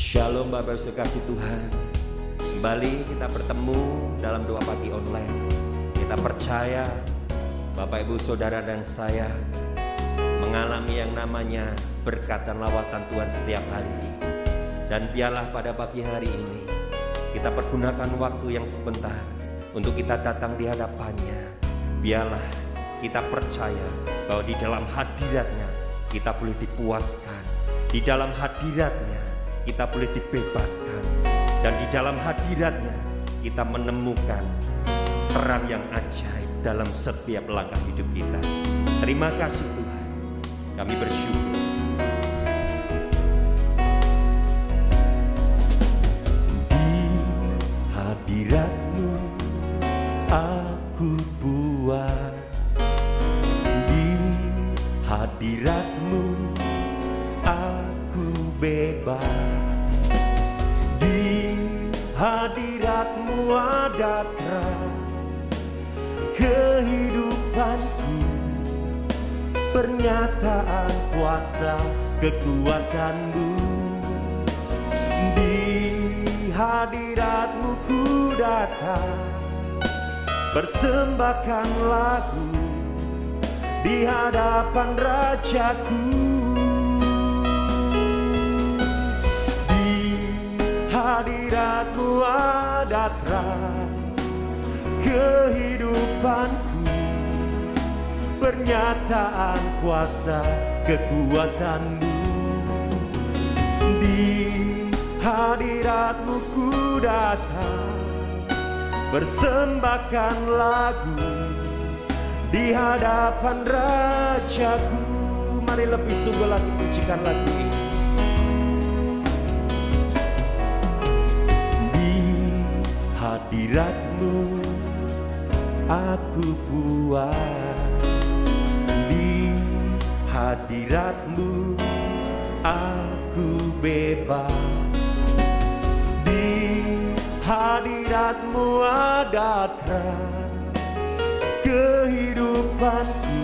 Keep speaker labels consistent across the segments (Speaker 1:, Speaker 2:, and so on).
Speaker 1: Shalom Bapak Ibu kasih Tuhan. Kembali kita bertemu dalam doa pagi online. Kita percaya Bapak Ibu Saudara dan saya mengalami yang namanya berkat dan lawatan Tuhan setiap hari. Dan biarlah pada pagi hari ini kita pergunakan waktu yang sebentar untuk kita datang di hadapannya. Biarlah kita percaya bahwa di dalam hadiratnya kita boleh dipuaskan. Di dalam hadiratnya kita boleh dibebaskan. Dan di dalam hadiratnya kita menemukan terang yang ajaib dalam setiap langkah hidup kita. Terima kasih Tuhan, kami bersyukur. Di hadirat-Mu aku buat, di hadirat-Mu aku bebas. Di hadirat-Mu ada terang kehidupanku, pernyataan kuasa kekuatan-Mu. Di hadirat-Mu ku datang, persembahkan lagu di hadapan Rajaku. Hadirat-Mu ada terang kehidupanku, pernyataan kuasa kekuatan-Mu. Di hadirat-Mu ku datang, persembahkan lagu di hadapan Rajaku. Mari lebih sungguh lagi pujikan lagu ini. Hadirat-Mu aku buat, di hadirat-Mu aku bebas. Di hadirat-Mu ada terang kehidupanku,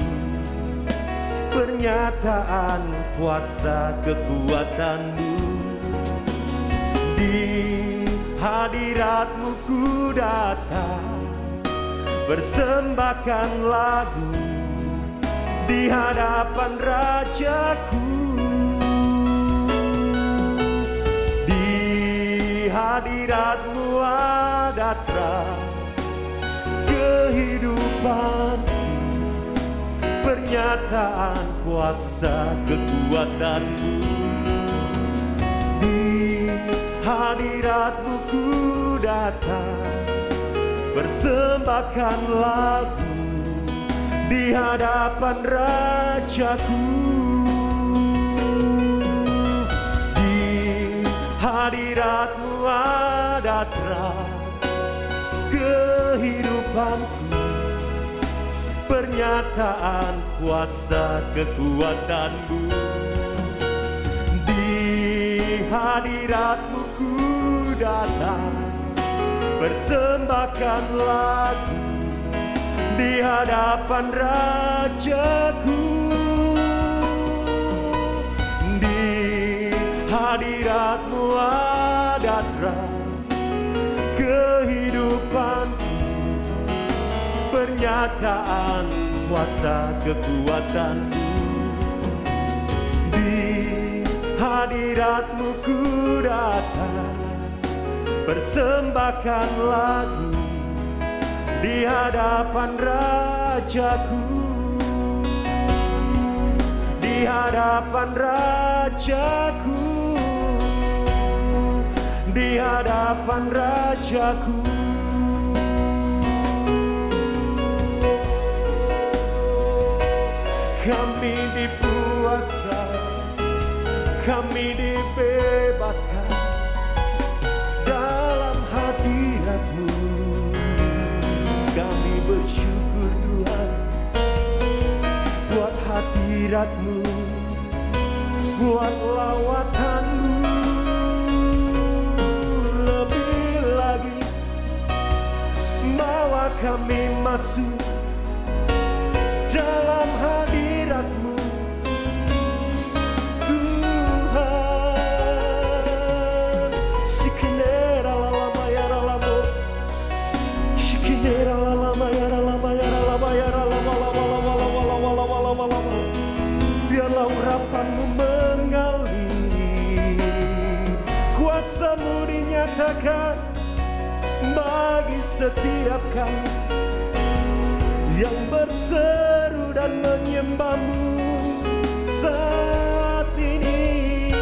Speaker 1: pernyataan kuasa kekuatan-Mu. Di hadirat-Mu ku datang, persembahkan lagu di hadapan Rajaku. Di hadirat-Mu ada terang kehidupanku, pernyataan kuasa kekuatan-Mu. Di hadirat-Mu ku datang, persembahkan lagu di hadapan Rajaku. Di hadirat-Mu ada terang kehidupanku, pernyataan kuasa kekuatan-Mu. Di hadirat-Mu ku datang, persembahkan lagu di hadapan Rajaku. Di hadirat-Mu ada terang kehidupanku, pernyataan kuasa kekuatan-Mu. Di hadirat-Mu ku datang, persembahkan lagu di hadapan Rajaku. Di hadapan Rajaku, di hadapan Rajaku. Kami dipuaskan, kami dibebaskan dalam hadirat-Mu. Kami bersyukur Tuhan buat hadirat-Mu, buat lawatan-Mu. Lebih lagi bawa kami masuk dalam hadirat-Mu Tuhan. setiap kami yang berseru dan menyembah-Mu saat ini.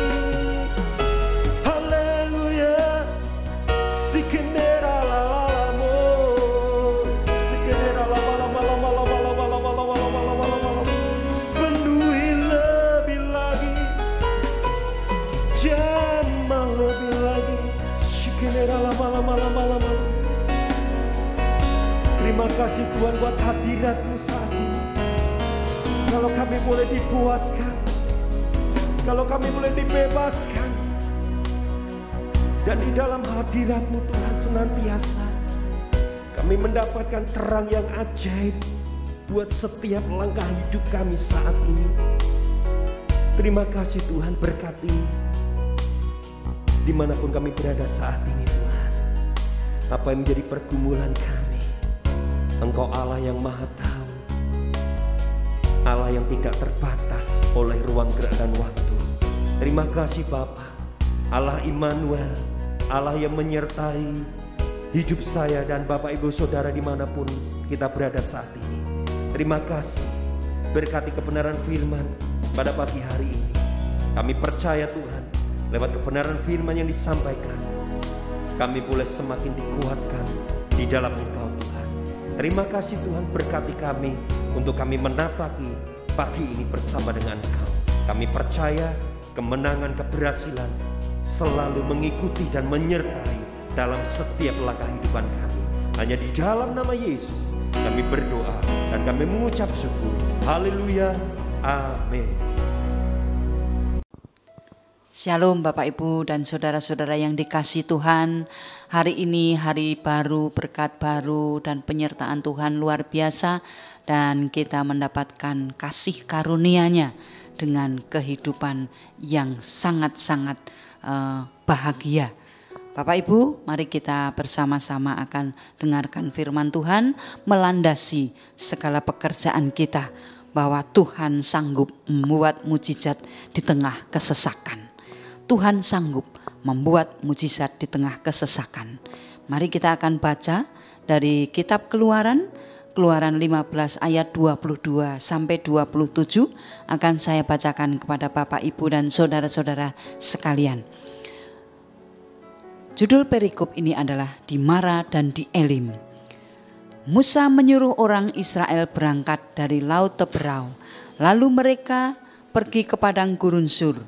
Speaker 1: Haleluya, sikenera lalamo, sikenera lalamo, penuhi lebih lagi, jamah lebih lagi, sikenera lalamo. Terima kasih Tuhan buat hadirat-Mu saat ini. Kalau kami boleh dipuaskan, kalau kami boleh dibebaskan, dan di dalam hadirat-Mu Tuhan senantiasa kami mendapatkan terang yang ajaib buat setiap langkah hidup kami saat ini. Terima kasih Tuhan, berkati dimanapun kami berada saat ini Tuhan. Apa yang menjadi pergumulan kami, Engkau Allah yang Maha Tahu, Allah yang tidak terbatas oleh ruang gerak dan waktu. Terima kasih Bapa, Allah Immanuel, Allah yang menyertai hidup saya dan Bapak Ibu Saudara dimanapun kita berada saat ini. Terima kasih, berkati kebenaran firman pada pagi hari ini. Kami percaya Tuhan, lewat kebenaran firman yang disampaikan, kami boleh semakin dikuatkan di dalam Engkau Tuhan. Terima kasih Tuhan, berkati kami untuk kami menapaki pagi ini bersama dengan Engkau. Kami percaya kemenangan, keberhasilan selalu mengikuti dan menyertai dalam setiap langkah kehidupan kami. Hanya di dalam nama Yesus kami berdoa dan kami mengucap syukur. Haleluya, amin.
Speaker 2: Shalom Bapak Ibu dan saudara-saudara yang dikasihi Tuhan. Hari ini hari baru, berkat baru dan penyertaan Tuhan luar biasa. Dan kita mendapatkan kasih karunia-Nya dengan kehidupan yang sangat-sangat bahagia. Bapak Ibu, mari kita bersama-sama akan dengarkan firman Tuhan, melandasi segala pekerjaan kita, bahwa Tuhan sanggup membuat mujizat di tengah kesesakan. Tuhan sanggup membuat mujizat di tengah kesesakan. Mari kita akan baca dari kitab Keluaran 15 ayat 22 sampai 27 akan saya bacakan kepada Bapak Ibu dan saudara-saudara sekalian. Judul perikop ini adalah di Mara dan di Elim. Musa menyuruh orang Israel berangkat dari Laut Teberau, lalu mereka pergi ke padang gurun Sur.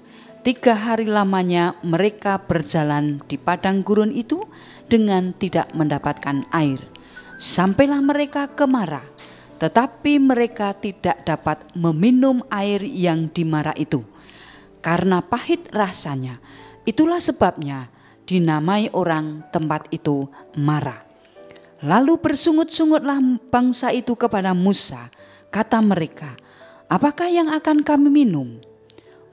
Speaker 2: 3 hari lamanya mereka berjalan di padang gurun itu dengan tidak mendapatkan air. Sampailah mereka ke Mara, tetapi mereka tidak dapat meminum air yang di Mara itu, karena pahit rasanya. Itulah sebabnya dinamai orang tempat itu Mara. Lalu bersungut-sungutlah bangsa itu kepada Musa. Kata mereka, "Apakah yang akan kami minum?"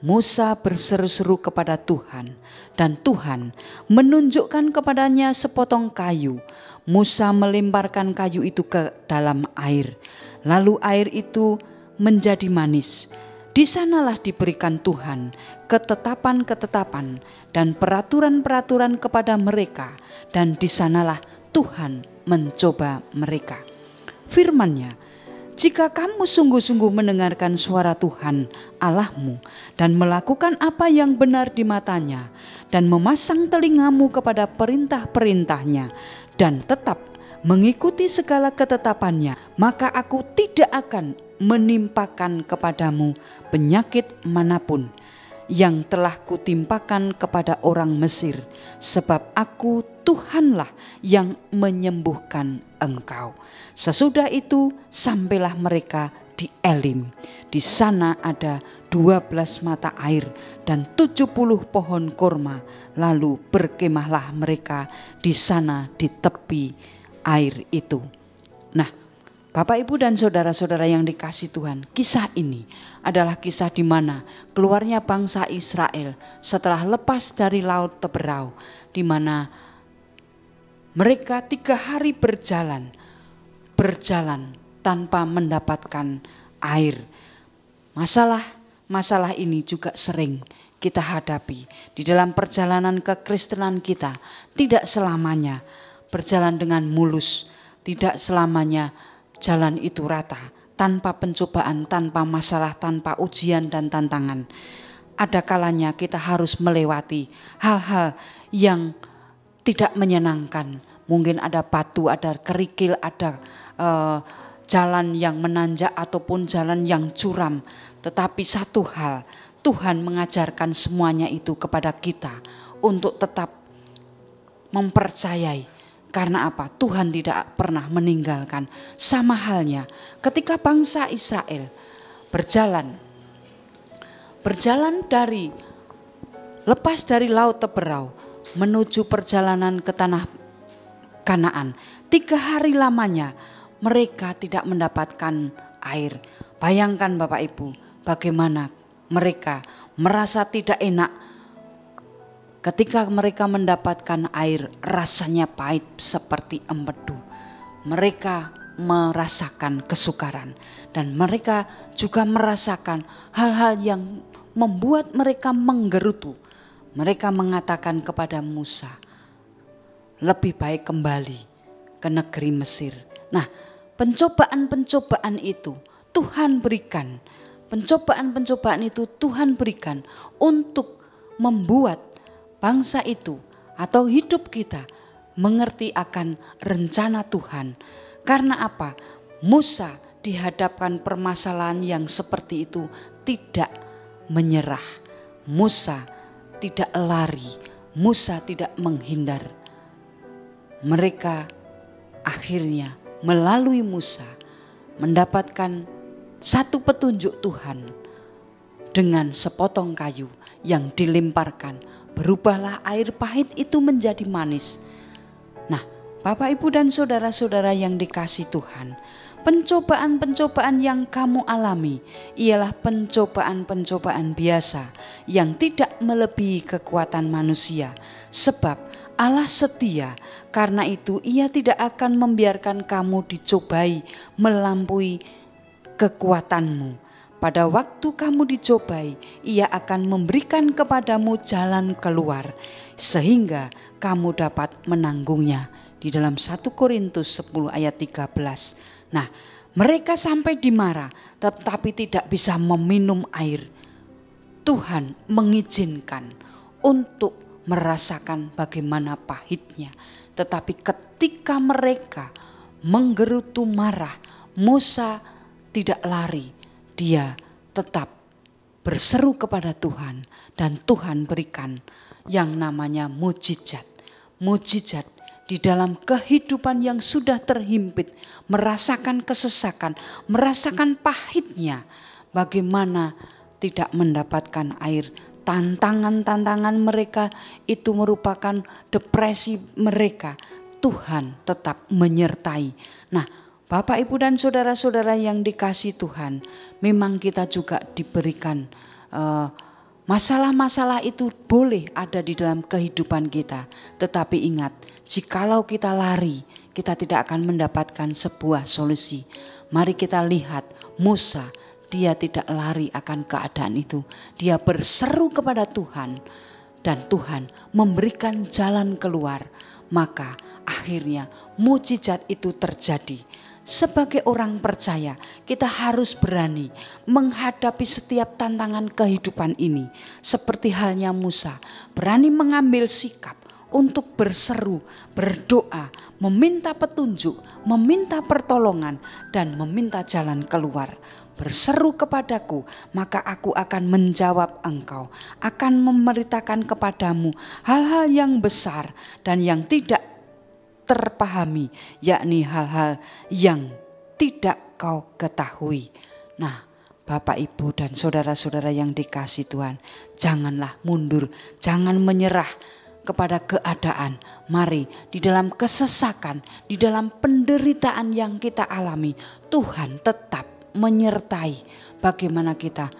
Speaker 2: Musa berseru-seru kepada Tuhan, dan Tuhan menunjukkan kepadanya sepotong kayu. Musa melemparkan kayu itu ke dalam air, lalu air itu menjadi manis. Di sanalah diberikan Tuhan ketetapan-ketetapan dan peraturan-peraturan kepada mereka, dan di sanalah Tuhan mencoba mereka. Firman-Nya, "Jika kamu sungguh-sungguh mendengarkan suara Tuhan Allahmu dan melakukan apa yang benar di matanya dan memasang telingamu kepada perintah-perintahnya dan tetap mengikuti segala ketetapannya, maka aku tidak akan menimpakan kepadamu penyakit manapun yang telah kutimpakan kepada orang Mesir, sebab aku Tuhanlah yang menyembuhkan engkau." Sesudah itu sampailah mereka di Elim. Di sana ada 12 mata air dan 70 pohon kurma. Lalu berkemahlah mereka di sana di tepi air itu. Nah, Bapak Ibu dan saudara-saudara yang dikasihi Tuhan, kisah ini adalah kisah di mana keluarnya bangsa Israel setelah lepas dari Laut Teberau, di mana mereka 3 hari berjalan tanpa mendapatkan air. Masalah ini juga sering kita hadapi di dalam perjalanan kekristenan kita. Tidak selamanya berjalan dengan mulus, tidak selamanya jalan itu rata, tanpa pencobaan, tanpa masalah, tanpa ujian dan tantangan. Ada kalanya kita harus melewati hal-hal yang tidak menyenangkan. Mungkin ada batu, ada kerikil, ada jalan yang menanjak ataupun jalan yang curam. Tetapi satu hal, Tuhan mengajarkan semuanya itu kepada kita untuk tetap mempercayai. Karena apa? Tuhan tidak pernah meninggalkan. Sama halnya ketika bangsa Israel berjalan lepas dari Laut Teberau menuju perjalanan ke tanah Kanaan. 3 hari lamanya mereka tidak mendapatkan air. Bayangkan Bapak Ibu, bagaimana mereka merasa tidak enak ketika mereka mendapatkan air, rasanya pahit seperti empedu. Mereka merasakan kesukaran dan mereka juga merasakan hal-hal yang membuat mereka menggerutu. Mereka mengatakan kepada Musa, lebih baik kembali ke negeri Mesir. Nah, pencobaan-pencobaan itu Tuhan berikan. Pencobaan-pencobaan itu Tuhan berikan untuk membuat bangsa itu atau hidup kita mengerti akan rencana Tuhan. Karena apa? Musa dihadapkan permasalahan yang seperti itu tidak menyerah. Musa tidak lari. Musa tidak menghindar. Mereka akhirnya melalui Musa mendapatkan satu petunjuk Tuhan dengan sepotong kayu yang dilemparkan. Berubahlah air pahit itu menjadi manis. Nah, Bapak Ibu dan saudara-saudara yang dikasihi Tuhan, pencobaan-pencobaan yang kamu alami ialah pencobaan-pencobaan biasa yang tidak melebihi kekuatan manusia. Sebab Allah setia, karena itu Ia tidak akan membiarkan kamu dicobai melampaui kekuatanmu. Pada waktu kamu dicobai, Ia akan memberikan kepadamu jalan keluar sehingga kamu dapat menanggungnya. Di dalam 1 Korintus 10 ayat 13. Nah, mereka sampai di Mara tetapi tidak bisa meminum air. Tuhan mengizinkan untuk merasakan bagaimana pahitnya. Tetapi ketika mereka menggerutu marah, Musa tidak lari. Dia tetap berseru kepada Tuhan dan Tuhan berikan yang namanya mujizat. Mujizat di dalam kehidupan yang sudah terhimpit, merasakan kesesakan, merasakan pahitnya, bagaimana tidak mendapatkan air. Tantangan-tantangan mereka itu merupakan depresi mereka. Tuhan tetap menyertai. Nah, Bapak Ibu dan saudara-saudara yang dikasihi Tuhan, memang kita juga diberikan masalah-masalah itu boleh ada di dalam kehidupan kita. Tetapi ingat, jikalau kita lari, kita tidak akan mendapatkan sebuah solusi. Mari kita lihat Musa. Dia tidak lari akan keadaan itu. Dia berseru kepada Tuhan dan Tuhan memberikan jalan keluar. Maka akhirnya mujizat itu terjadi. Sebagai orang percaya, kita harus berani menghadapi setiap tantangan kehidupan ini. Seperti halnya Musa, berani mengambil sikap untuk berseru, berdoa, meminta petunjuk, meminta pertolongan dan meminta jalan keluar. Berseru kepadaku, maka aku akan menjawab engkau, akan memberitakan kepadamu hal-hal yang besar dan yang tidak terpahami, yakni hal-hal yang tidak kau ketahui. Nah, Bapak Ibu dan saudara-saudara yang dikasihi Tuhan, janganlah mundur, jangan menyerah kepada keadaan. Mari di dalam kesesakan, di dalam penderitaan yang kita alami, Tuhan tetap menyertai. Bagaimana kita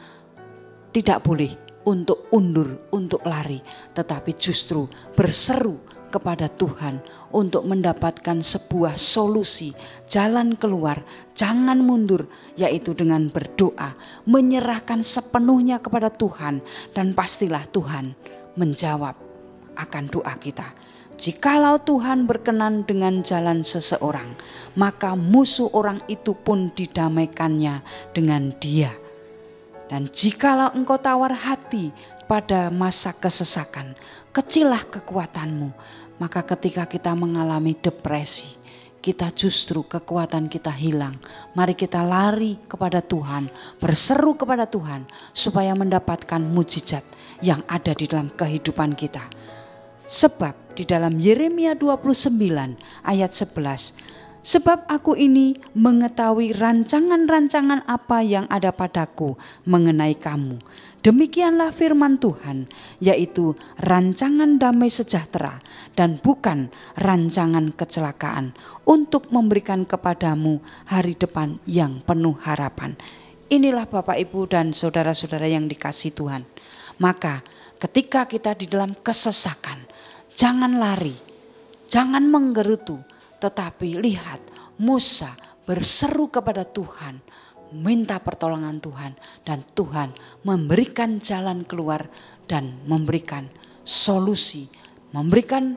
Speaker 2: tidak boleh untuk undur, untuk lari, tetapi justru berseru kepada Tuhan untuk mendapatkan sebuah solusi, jalan keluar. Jangan mundur, yaitu dengan berdoa, menyerahkan sepenuhnya kepada Tuhan, dan pastilah Tuhan menjawab akan doa kita. Jikalau Tuhan berkenan dengan jalan seseorang, maka musuh orang itu pun didamaikannya dengan dia. Dan jikalau engkau tawar hati pada masa kesesakan, kecillah kekuatanmu. Maka ketika kita mengalami depresi, kita justru kekuatan kita hilang. Mari kita lari kepada Tuhan, berseru kepada Tuhan supaya mendapatkan mujizat yang ada di dalam kehidupan kita. Sebab di dalam Yeremia 29 ayat 11, sebab aku ini mengetahui rancangan-rancangan apa yang ada padaku mengenai kamu. Demikianlah firman Tuhan, yaitu rancangan damai sejahtera dan bukan rancangan kecelakaan, untuk memberikan kepadamu hari depan yang penuh harapan. Inilah Bapak, Ibu, dan saudara-saudara yang dikasihi Tuhan. Maka ketika kita di dalam kesesakan, jangan lari, jangan menggerutu, tetapi lihat Musa berseru kepada Tuhan, minta pertolongan Tuhan, dan Tuhan memberikan jalan keluar dan memberikan solusi, memberikan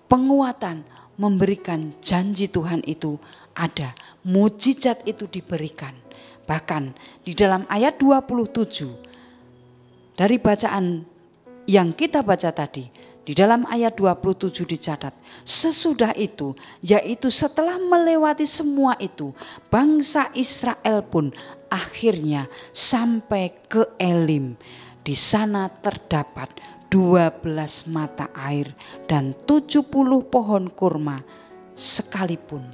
Speaker 2: penguatan, memberikan janji Tuhan itu ada, mujizat itu diberikan. Bahkan di dalam ayat 27 dari bacaan yang kita baca tadi, di dalam ayat 27 dicatat, sesudah itu, yaitu setelah melewati semua itu, bangsa Israel pun akhirnya sampai ke Elim. Di sana terdapat 12 mata air dan 70 pohon kurma, sekalipun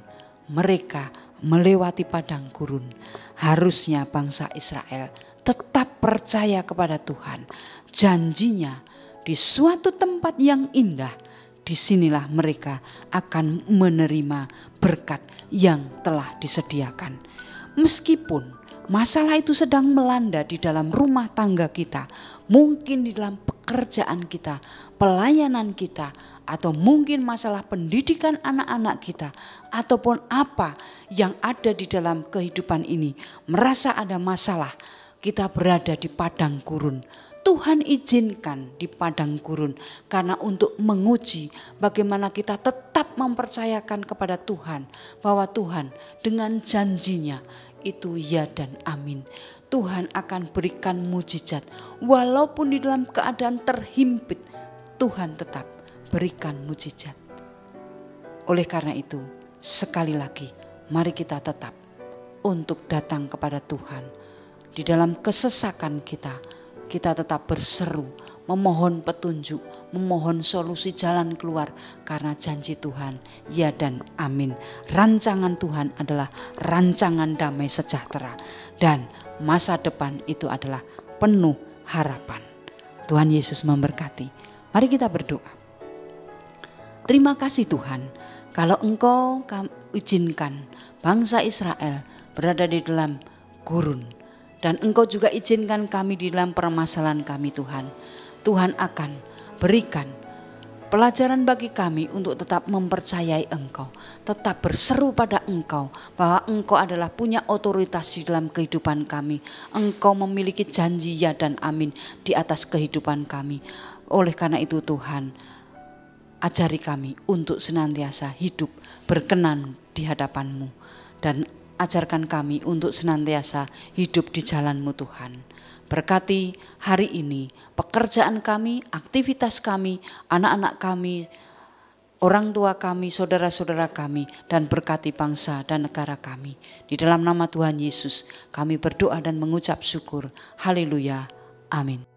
Speaker 2: mereka melewati padang gurun. Harusnya bangsa Israel tetap percaya kepada Tuhan. Janjinya di suatu tempat yang indah, disinilah mereka akan menerima berkat yang telah disediakan. Meskipun masalah itu sedang melanda di dalam rumah tangga kita, mungkin di dalam pekerjaan kita, pelayanan kita, atau mungkin masalah pendidikan anak-anak kita, ataupun apa yang ada di dalam kehidupan ini, merasa ada masalah, kita berada di padang gurun. Tuhan izinkan di padang gurun karena untuk menguji bagaimana kita tetap mempercayakan kepada Tuhan, bahwa Tuhan dengan janjinya itu ya dan amin. Tuhan akan berikan mujizat walaupun di dalam keadaan terhimpit, Tuhan tetap berikan mujizat. Oleh karena itu, sekali lagi mari kita tetap untuk datang kepada Tuhan. Di dalam kesesakan kita tetap berseru, memohon petunjuk, memohon solusi jalan keluar, karena janji Tuhan ya dan amin. Rancangan Tuhan adalah rancangan damai sejahtera, dan masa depan itu adalah penuh harapan. Tuhan Yesus memberkati. Mari kita berdoa. Terima kasih Tuhan, kalau Engkau izinkan bangsa Israel berada di dalam gurun, dan Engkau juga izinkan kami di dalam permasalahan kami Tuhan. Tuhan akan berikan pelajaran bagi kami untuk tetap mempercayai Engkau, tetap berseru pada Engkau bahwa Engkau adalah punya otoritas di dalam kehidupan kami. Engkau memiliki janji ya dan amin di atas kehidupan kami. Oleh karena itu Tuhan, ajari kami untuk senantiasa hidup berkenan di hadapan-Mu, dan ajarkan kami untuk senantiasa hidup di jalan-Mu Tuhan. Berkati hari ini pekerjaan kami, aktivitas kami, anak-anak kami, orang tua kami, saudara-saudara kami, dan berkati bangsa dan negara kami. Di dalam nama Tuhan Yesus kami berdoa dan mengucap syukur. Haleluya. Amin.